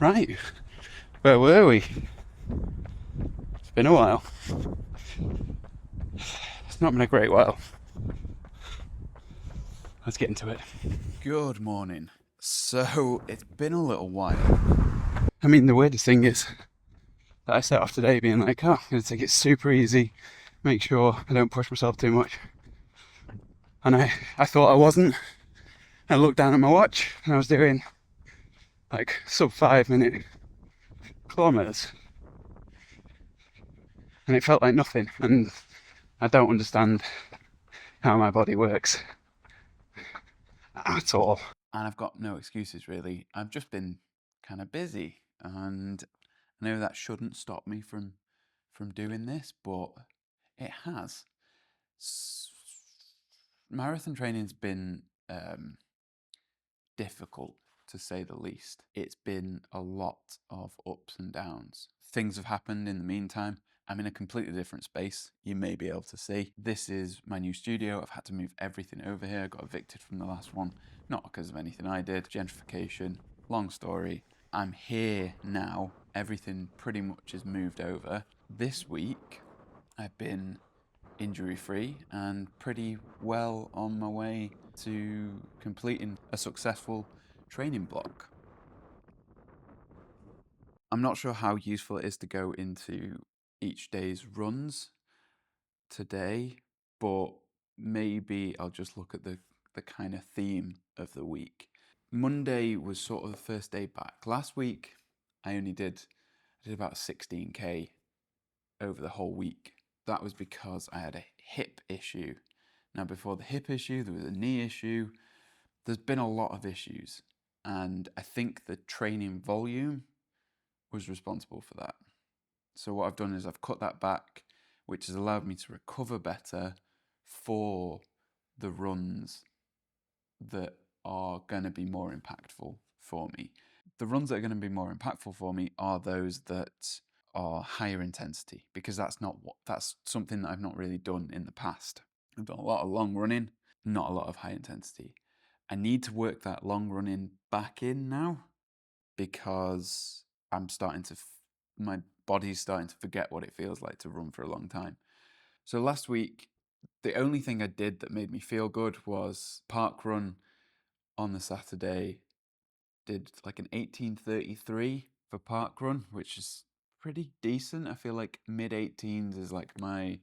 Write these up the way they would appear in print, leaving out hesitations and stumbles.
Right, where were we? It's been a while. It's not been a great while. Let's get into it. Good morning. So it's been a little while. I mean, the weirdest thing is that I set off today being like, oh, I'm going to take it super easy, make sure I don't push myself too much. And I thought I wasn't. I looked down at my watch and I was doing like sub 5 minute kilometers. And it felt like nothing. And I don't understand how my body works at all. And I've got no excuses really. I've just been kind of busy, and I know that shouldn't stop me from doing this, but it has. Marathon training's been difficult, to say the least. It's been a lot of ups and downs. Things have happened in the meantime. I'm in a completely different space, you may be able to see. This is my new studio. I've had to move everything over here. I got evicted from the last one, not because of anything I did. Gentrification, long story. I'm here now. Everything pretty much is moved over. This week, I've been injury-free and pretty well on my way to completing a successful training block. I'm not sure how useful it is to go into each day's runs today, but maybe I'll just look at the kind of theme of the week. Monday was sort of the first day back. Last week, I did about 16k over the whole week. That was because I had a hip issue. Now, before the hip issue, there was a knee issue. There's been a lot of issues, and I think the training volume was responsible for that. So what I've done is I've cut that back, which has allowed me to recover better for the runs that are going to be more impactful for me. The runs that are going to be more impactful for me are those that are higher intensity, because that's something that I've not really done in the past. I've done a lot of long running, not a lot of high intensity. I need to work that long running back in now, because my body's starting to forget what it feels like to run for a long time. So last week, the only thing I did that made me feel good was park run on the Saturday. Did like an 18:33 for park run, which is pretty decent. I feel like mid 18s is like my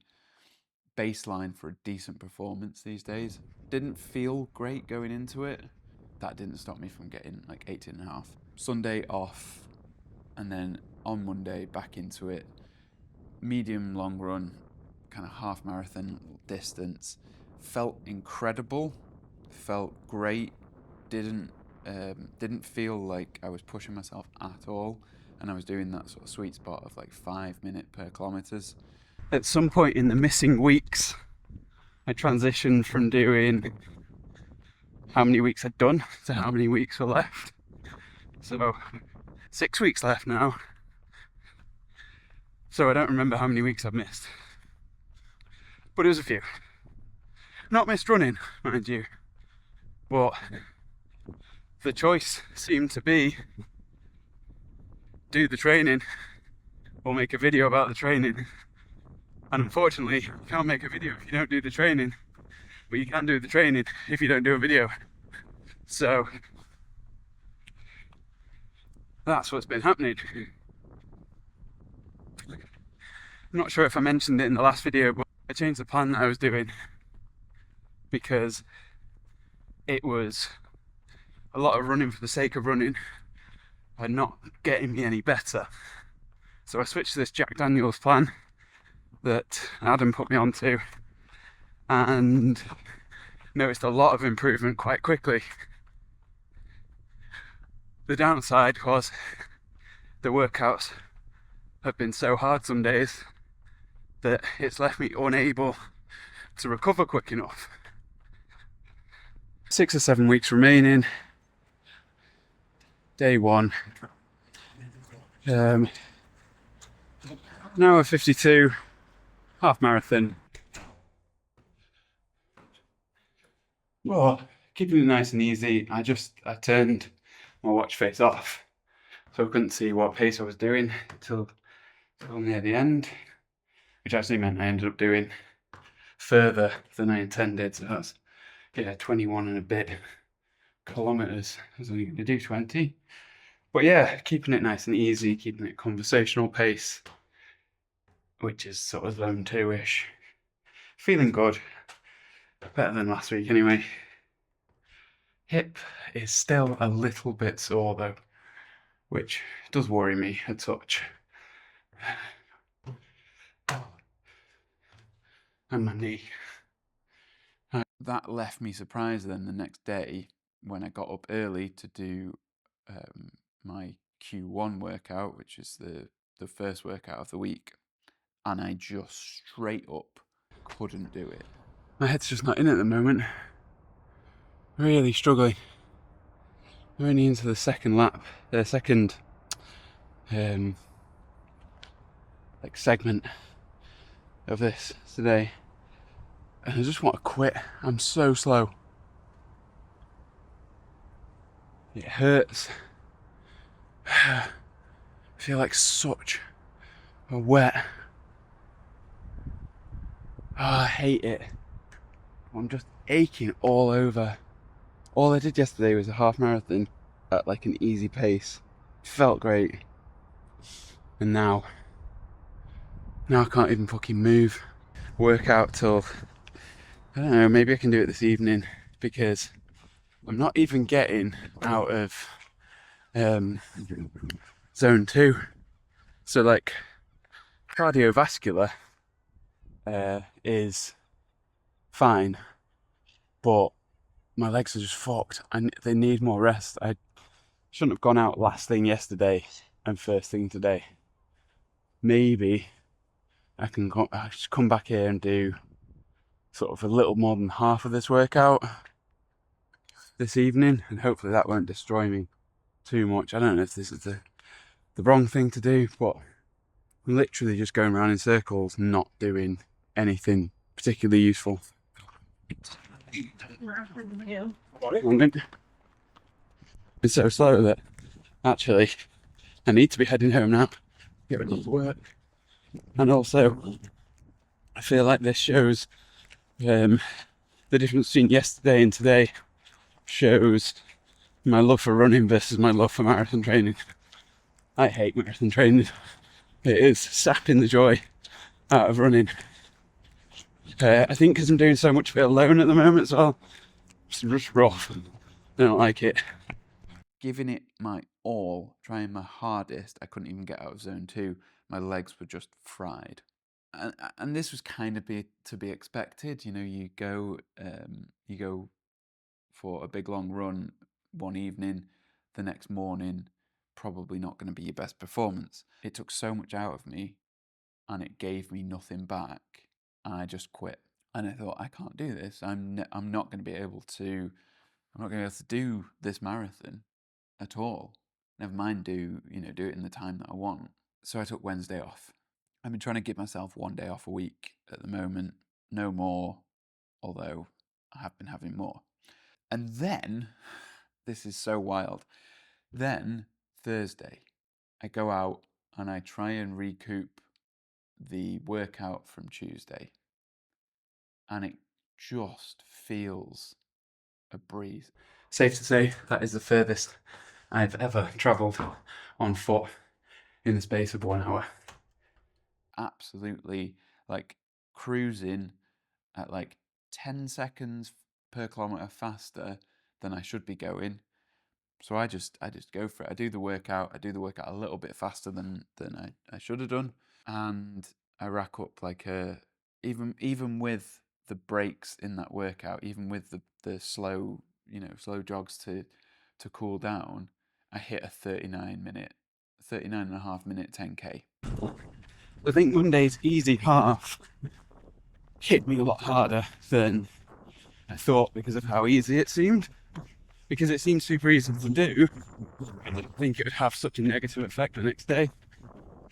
baseline for a decent performance these days. Didn't feel great going into it. That didn't stop me from getting like 18.5. Sunday off, and then on Monday back into it. Medium long run, kind of half marathon distance. Felt incredible. Felt great. Didn't feel like I was pushing myself at all, and I was doing that sort of sweet spot of like 5 minute per kilometers. At some point in the missing weeks, I transitioned from doing how many weeks I'd done to how many weeks were left. So 6 weeks left now. So I don't remember how many weeks I've missed. But it was a few. Not missed running, mind you. But the choice seemed to be do the training or make a video about the training. And unfortunately, you can't make a video if you don't do the training. But you can do the training if you don't do a video. So that's what's been happening. I'm not sure if I mentioned it in the last video, but I changed the plan that I was doing because it was a lot of running for the sake of running and not getting me any better. So I switched to this Jack Daniels plan that Adam put me onto and noticed a lot of improvement quite quickly. The downside was the workouts have been so hard some days that it's left me unable to recover quick enough. 6 or 7 weeks remaining. Day one. An hour 52, half marathon. Well, keeping it nice and easy. I turned my watch face off so I couldn't see what pace I was doing till near the end, which actually meant I ended up doing further than I intended. So that's 21 and a bit kilometers. I was only going to do 20, but yeah, keeping it nice and easy, keeping it conversational pace, which is sort of zone 2-ish. Feeling good, better than last week anyway. Hip is still a little bit sore though, which does worry me a touch. And my knee. That left me surprised then the next day when I got up early to do my Q1 workout, which is the first workout of the week, and I just straight up couldn't do it. My head's just not in at the moment. Really struggling. We're only into the second lap, the second like segment of this today, and I just want to quit. I'm so slow. It hurts. I feel like such a wet. Oh, I hate it. I'm just aching all over. All I did yesterday was a half marathon at like an easy pace. Felt great. And now I can't even fucking move. Work out till, I don't know, maybe I can do it this evening, because I'm not even getting out of zone 2. So like cardiovascular is fine, but my legs are just fucked and they need more rest. I shouldn't have gone out last thing yesterday and first thing today. Maybe I just come back here and do sort of a little more than half of this workout this evening, and hopefully that won't destroy me too much. I don't know if this is the wrong thing to do, but I'm literally just going around in circles, not doing anything particularly useful. It's so slow that actually I need to be heading home now, get ready for work. And also I feel like this shows the difference between yesterday and today, shows my love for running versus my love for marathon training. I hate marathon training. It is sapping the joy out of running. I think because I'm doing so much of it alone at the moment as well. It's just rough. I don't like it. Giving it my all, trying my hardest, I couldn't even get out of zone 2. My legs were just fried. And this was kind of to be expected. You know, you go for a big long run one evening, the next morning, probably not going to be your best performance. It took so much out of me and it gave me nothing back, and I just quit. And I thought, I can't do this. I'm not going to be able to do this marathon at all. Never mind do it in the time that I want. So I took Wednesday off. I've been trying to give myself one day off a week at the moment, no more, although I have been having more. And then, this is so wild, then Thursday, I go out and I try and recoup the workout from Tuesday, and it just feels a breeze. Safe to say that is the furthest I've ever travelled on foot in the space of 1 hour. Absolutely, like cruising at like 10 seconds per kilometre faster than I should be going. So I just go for it. I do the workout a little bit faster than I should have done. And I rack up like even with the breaks in that workout, even with the slow jogs to cool down, I hit a 39 and a half minute 10K. I think Monday's easy half hit me a lot harder than I thought because of how easy it seemed. Because it seemed super easy to do, I didn't think it would have such a negative effect the next day.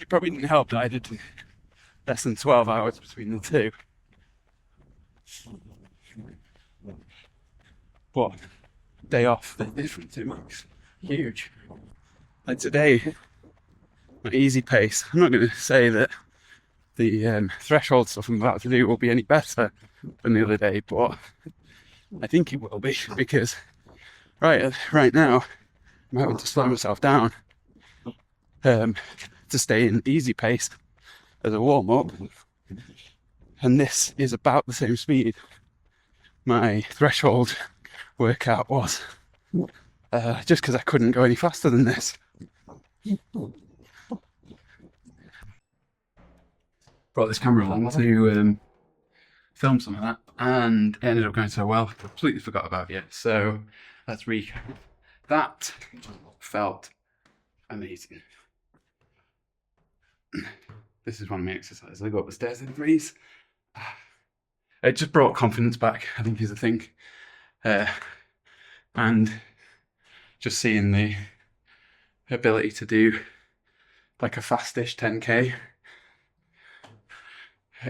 It probably didn't help that I did less than 12 hours between the two. But day off, the difference it makes huge. Like today, my easy pace. I'm not going to say that the threshold stuff I'm about to do will be any better than the other day, but I think it will be because right now I'm having to slow myself down to stay in easy pace as a warm up, and this is about the same speed my threshold workout was, just because I couldn't go any faster than this. Brought this camera along to film some of that, and it ended up going so well, completely forgot about it. So let's recap. That felt amazing. This is one of my exercises. I go up the stairs in threes. It just brought confidence back, I think, is the thing. And just seeing the ability to do like a fastish 10k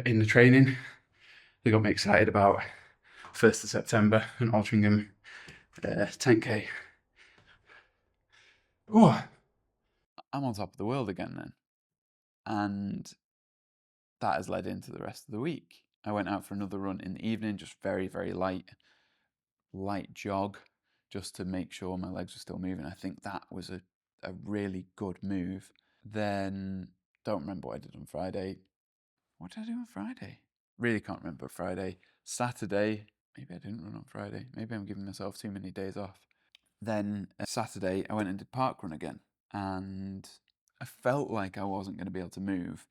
in the training, they got me excited about 1st of September and Altrincham 10k. Oh, I'm on top of the world again then. And that has led into the rest of the week. I went out for another run in the evening, just very, very light jog, just to make sure my legs were still moving. I think that was a really good move. Then, don't remember what I did on Friday. What did I do on Friday? Really can't remember Friday. Saturday, maybe I didn't run on Friday. Maybe I'm giving myself too many days off. Then Saturday, I went and did parkrun again. And I felt like I wasn't going to be able to move.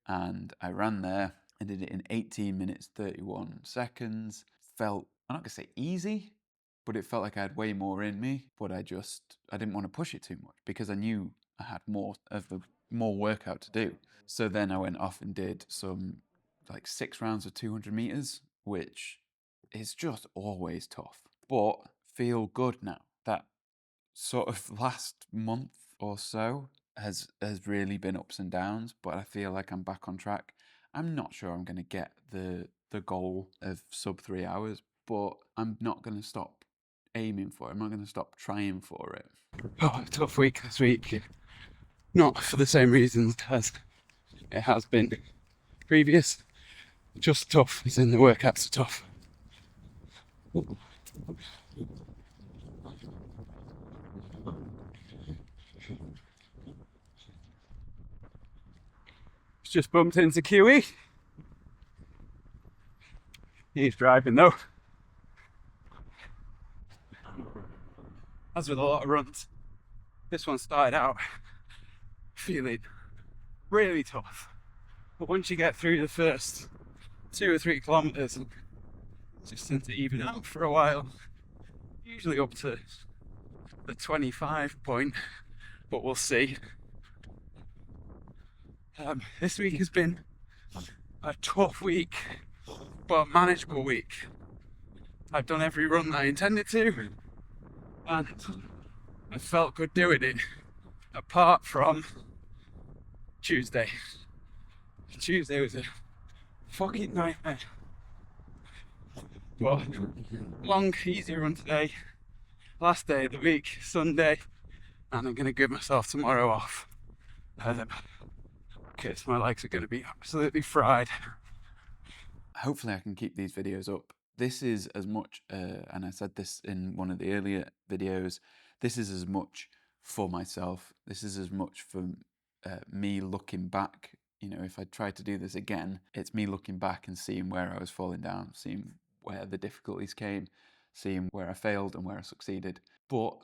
And I ran there and did it in 18 minutes, 31 seconds. Felt, I'm not going to say easy, but it felt like I had way more in me. But I didn't want to push it too much because I knew I had more workout to do. So then I went off and did some like 6 rounds of 200 meters, which is just always tough, but feel good now. That sort of last month or so has really been ups and downs, but I feel like I'm back on track. I'm not sure I'm going to get the goal of sub 3 hours, but I'm not going to stop aiming for it. I'm not going to stop trying for it. tough week this week. Not for the same reasons as it has been previous. Just tough, as in the workouts are tough. Just bumped into Kiwi. He's driving though. As with a lot of runs, this one started out feeling really tough. But once you get through the first 2 or 3 kilometers, it just tends to even out for a while. Usually up to the 25 point, but we'll see. This week has been a tough week, but a manageable week. I've done every run that I intended to, and I felt good doing it, apart from Tuesday. Tuesday was a fucking nightmare. But long, easy run today. Last day of the week, Sunday, and I'm gonna give myself tomorrow off. Because my legs are gonna be absolutely fried. Hopefully I can keep these videos up. This is as much, and I said this in one of the earlier videos, this is as much for myself. This is as much for me looking back. You know, if I try to do this again, it's me looking back and seeing where I was falling down, seeing where the difficulties came, seeing where I failed and where I succeeded. But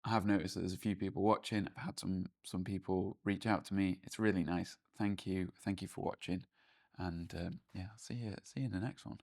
I have noticed that there's a few people watching. I've had some people reach out to me. It's really nice. Thank you for watching, and yeah, see you in the next one.